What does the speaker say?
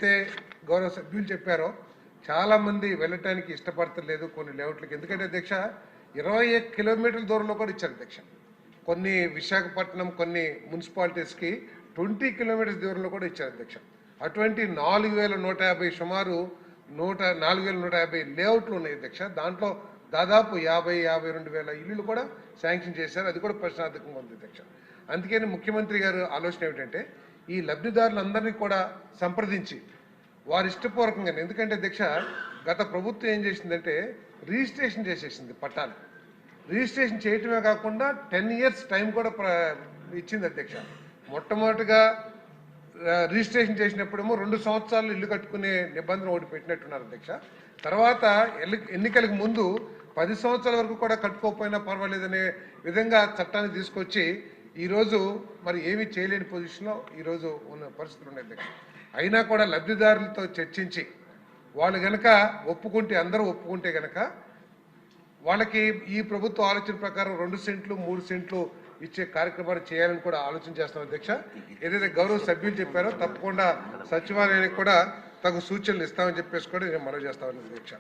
అయితే గౌరవ సభ్యులు చెప్పారో చాలా మంది వెళ్ళటానికి ఇష్టపడతలేదు కొన్ని లేఅవుట్లకి. ఎందుకంటే అధ్యక్ష 21 కిలోమీటర్ల దూరంలో కూడా ఇచ్చారు అధ్యక్ష. కొన్ని విశాఖపట్నం కొన్ని మున్సిపాలిటీస్కి 20 కిలోమీటర్స్ దూరంలో కూడా ఇచ్చారు అధ్యక్ష. అటువంటి 4150 సుమారు 4150 లేఅవుట్లు ఉన్నాయి అధ్యక్ష. దాంట్లో దాదాపు 52,000 ఇల్లులు కూడా శాంక్షన్ చేశారు. అది కూడా ప్రశ్నార్థకంగా ఉంది అధ్యక్ష. అందుకని ముఖ్యమంత్రి గారు ఆలోచన ఏమిటంటే ఈ లబ్ధిదారులందరినీ కూడా సంప్రదించి వారి ఇష్టపూర్వకంగా, ఎందుకంటే అధ్యక్ష గత ప్రభుత్వం ఏం చేసిందంటే రిజిస్ట్రేషన్ చేసేసింది పట్టాలు. రిజిస్ట్రేషన్ చేయటమే కాకుండా 10 ఇయర్స్ టైం కూడా ఇచ్చింది అధ్యక్ష. మొట్టమొదటిగా రిజిస్ట్రేషన్ చేసినప్పుడేమో 2 సంవత్సరాలు ఇల్లు కట్టుకునే నిబంధన ఒకటి పెట్టినట్టున్నారు అధ్యక్ష. తర్వాత ఎన్నికలకు ముందు 10 సంవత్సరాల వరకు కూడా కట్టుకోకపోయినా పర్వాలేదనే విధంగా చట్టాన్ని తీసుకొచ్చి ఈరోజు మరి ఏమీ చేయలేని పొజిషన్లో ఈరోజు ఉన్న పరిస్థితులు ఉన్నాయి అధ్యక్ష. అయినా కూడా లబ్ధిదారులతో చర్చించి వాళ్ళు గనక ఒప్పుకుంటే, అందరూ ఒప్పుకుంటే గనక వాళ్ళకి ఈ ప్రభుత్వ ఆలోచన ప్రకారం 2 సెంట్లు 3 సెంట్లు ఇచ్చే కార్యక్రమాలు చేయాలని కూడా ఆలోచన చేస్తాం అధ్యక్ష. ఏదైతే గౌరవ సభ్యులు చెప్పారో తప్పకుండా సచివాలయానికి కూడా తగు సూచనలు ఇస్తామని చెప్పేసి కూడా నేను మనవి చేస్తామని అధ్యక్ష.